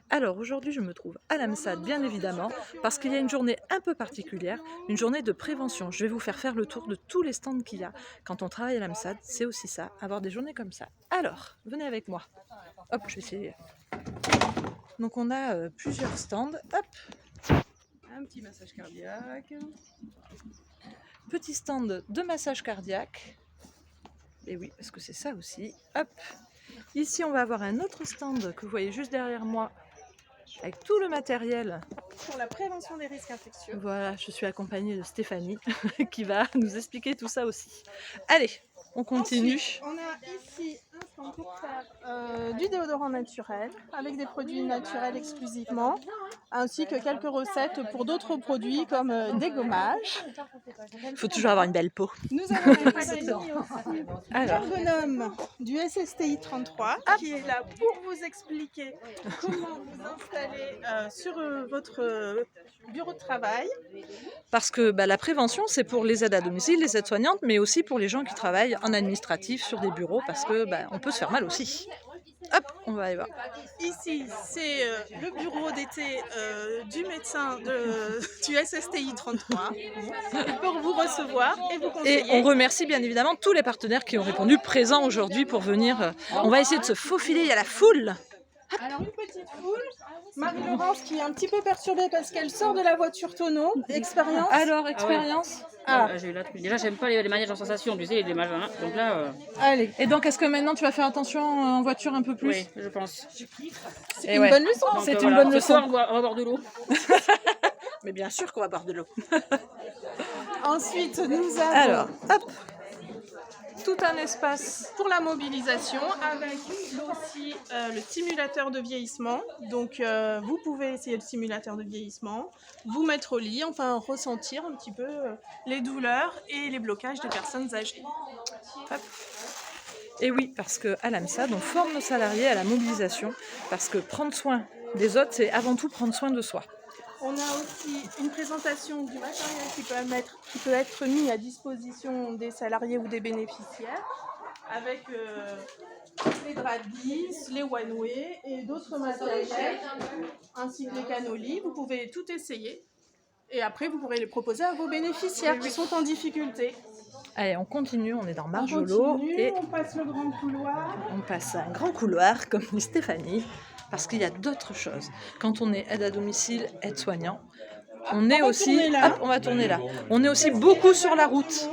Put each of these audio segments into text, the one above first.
Alors aujourd'hui, je me trouve à l'AMSAD, bien évidemment, parce qu'il y a une journée un peu particulière, une journée de prévention. Je vais vous faire le tour de tous les stands qu'il y a. Quand on travaille à l'AMSAD, c'est aussi ça, avoir des journées comme ça. Alors, venez avec moi. Hop, je vais essayer. Donc on a plusieurs stands. Hop, un petit massage cardiaque. Petit stand de massage cardiaque. Et oui, parce que c'est ça aussi. Hop. Ici, on va avoir un autre stand que vous voyez juste derrière moi, avec tout le matériel pour la prévention des risques infectieux. Voilà, je suis accompagnée de Stéphanie qui va nous expliquer tout ça aussi. Allez, on continue. Ensuite, on a ici un stand pour faire du déodorant naturel avec des produits naturels exclusivement, ainsi que quelques recettes pour d'autres produits comme des gommages. Il faut toujours avoir une belle peau. Nous avons ici l'ergonome du SSTI 33 qui est là pour vous expliquer comment vous installer sur votre bureau de travail. Parce que la prévention, c'est pour les aides à domicile, les aides-soignantes, mais aussi pour les gens qui travaillent en administratif sur des bureaux, parce que on peut se faire mal aussi. Hop, on va aller voir. Ici, c'est le bureau d'été du médecin du SSTI 33 pour vous recevoir et vous conseiller. Et on remercie bien évidemment tous les partenaires qui ont répondu présents aujourd'hui pour venir. On va essayer de se faufiler, il y a la foule. Alors une petite foule, Marie-Laurence qui est un petit peu perturbée parce qu'elle sort de la voiture tonneau. Expérience. Alors, expérience. J'ai eu la truc. Déjà, j'aime pas les manèges en sensation, tu sais, les manèges. Hein. Donc là. Allez. Et donc, est-ce que maintenant tu vas faire attention en voiture un peu plus? Oui, je pense. C'est une bonne leçon. C'est une bonne leçon. Ce soir, on va boire de l'eau. Mais bien sûr qu'on va boire de l'eau. Ensuite, nous avons. Alors, hop. Tout un espace pour la mobilisation avec aussi le simulateur de vieillissement. Donc vous pouvez essayer le simulateur de vieillissement, vous mettre au lit, enfin ressentir un petit peu les douleurs et les blocages des personnes âgées. Hop. Et oui, parce qu'à l'AMSAD, on forme nos salariés à la mobilisation, parce que prendre soin des autres, c'est avant tout prendre soin de soi. On a aussi une présentation du matériel qui peut être mis à disposition des salariés ou des bénéficiaires, avec les draps de glisse, les one-way et d'autres matériels, ainsi que les canolis. Vous pouvez tout essayer et après vous pourrez les proposer à vos bénéficiaires qui sont en difficulté. Allez, on continue, on est dans Marjolot et on passe le grand couloir. On passe un grand couloir, comme dit Stéphanie. Parce qu'il y a d'autres choses. Quand on est aide à domicile, aide-soignant, on est aussi... Hop, on va tourner là. On est aussi beaucoup sur la route.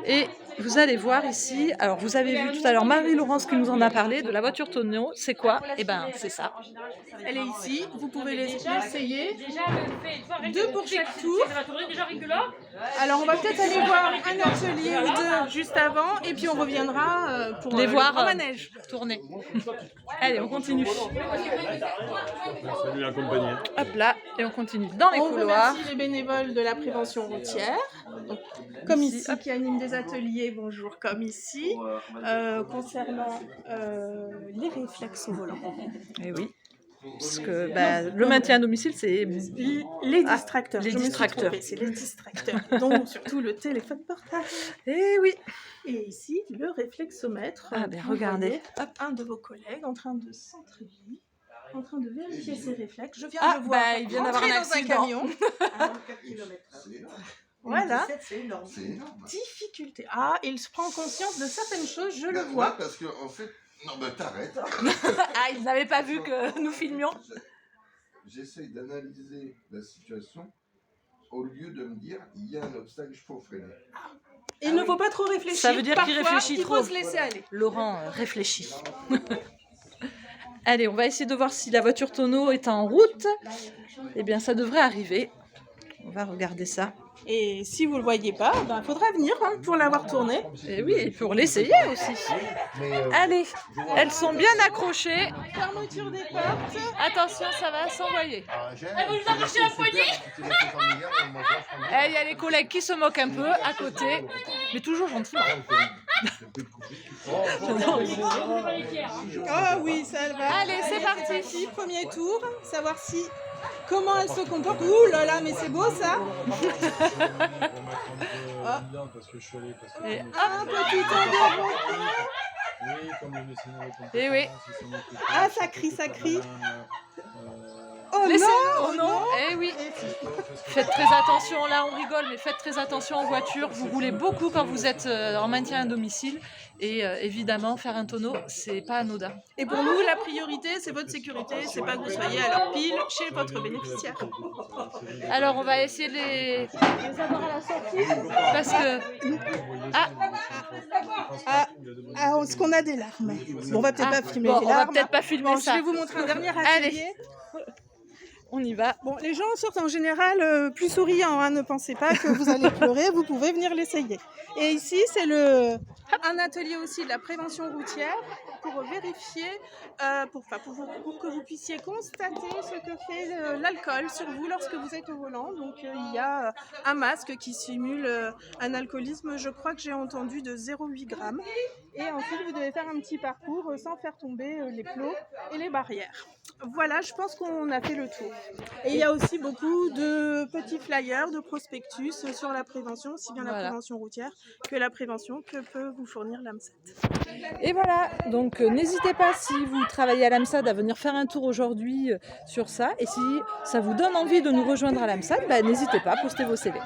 Et vous allez voir ici, alors vous avez vu tout à l'heure Marie-Laurence qui nous en a parlé, de la voiture tonneau. C'est quoi? Eh bien, c'est ça. Elle est ici, vous pouvez l'essayer. 2 pour chaque tour. Alors on va peut-être aller voir un atelier ou deux juste avant et puis on reviendra pour les voir le manège. Tourner. Allez, on continue. Salut la compagnie. Hop là, et on continue dans les couloirs. On remercie les bénévoles de la prévention routière, donc, comme ici, qui animent des ateliers, bonjour, comme ici, concernant les réflexes au volant. Et oui. Parce que le maintien à domicile, c'est les distracteurs. Les distracteurs. C'est les distracteurs, dont surtout le téléphone portable. Et oui. Et ici, le réflexomètre. Ah ben regardez. Hop, un de vos collègues en train de s'entraîner, en train de vérifier ses réflexes. Je viens de voir il vient d'avoir un dans un camion. Voilà. C'est énorme. Difficulté. Ah, il se prend conscience de certaines choses, je le vois. Ouais, parce que en fait, non, t'arrêtes. Ah, ils n'avaient pas vu que nous filmions. J'essaye d'analyser la situation au lieu de me dire il y a un obstacle, il faut freiner. Il ne faut pas trop réfléchir. Ça veut dire qu'il réfléchit trop. Il faut se laisser aller. Laurent réfléchit. Allez, on va essayer de voir si la voiture tonneau est en route. Eh bien, ça devrait arriver. On va regarder ça. Et si vous ne le voyez pas, il faudra venir pour l'avoir tourné. Et oui, et pour l'essayer aussi. Allez, elles sont bien accrochées. Fermeture des portes. Attention, ça va s'envoyer. Elle va nous arracher la poignée. Il y a les collègues qui se moquent un peu à côté, mais toujours gentiment. Ah oui, ça va. Allez, c'est parti. Premier tour, savoir comment elle se comporte. Ouh là là, mais c'est beau ça. Et un petit endroit. Et oui. Ah, ça crie, ça crie. Laissez-le. Oh non, eh oui. Faites très attention, là on rigole, mais faites très attention en voiture. Vous roulez beaucoup quand vous êtes en maintien à domicile. Et évidemment, faire un tonneau, c'est pas anodin. Et pour nous, la priorité, c'est votre sécurité, c'est pas que vous soyez à l'heure pile chez votre bénéficiaire. Alors, on va essayer de les avoir à la sortie. Parce que. Est-ce qu'on a des larmes? Bon, on va peut-être pas filmer bon, les on va larmes. peut-être pas filmer Bon, ça. je vais vous montrer un dernier atelier. Allez, on y va. Bon, les gens sortent en général plus souriants, hein, ne pensez pas que vous allez pleurer, vous pouvez venir l'essayer. Et ici, c'est un atelier aussi de la prévention routière pour vérifier, pour que vous puissiez constater ce que fait l'alcool sur vous lorsque vous êtes au volant. Donc il y a un masque qui simule un alcoolisme, je crois que j'ai entendu, de 0,8 grammes. Et ensuite, vous devez faire un petit parcours sans faire tomber les plots et les barrières. Voilà, je pense qu'on a fait le tour. Et il y a aussi beaucoup de petits flyers, de prospectus sur la prévention, aussi bien la prévention routière que la prévention que peut vous fournir l'AMSAT. Et voilà, donc n'hésitez pas si vous travaillez à l'AMSAT à venir faire un tour aujourd'hui sur ça. Et si ça vous donne envie de nous rejoindre à l'AMSAT, n'hésitez pas, postez vos CV.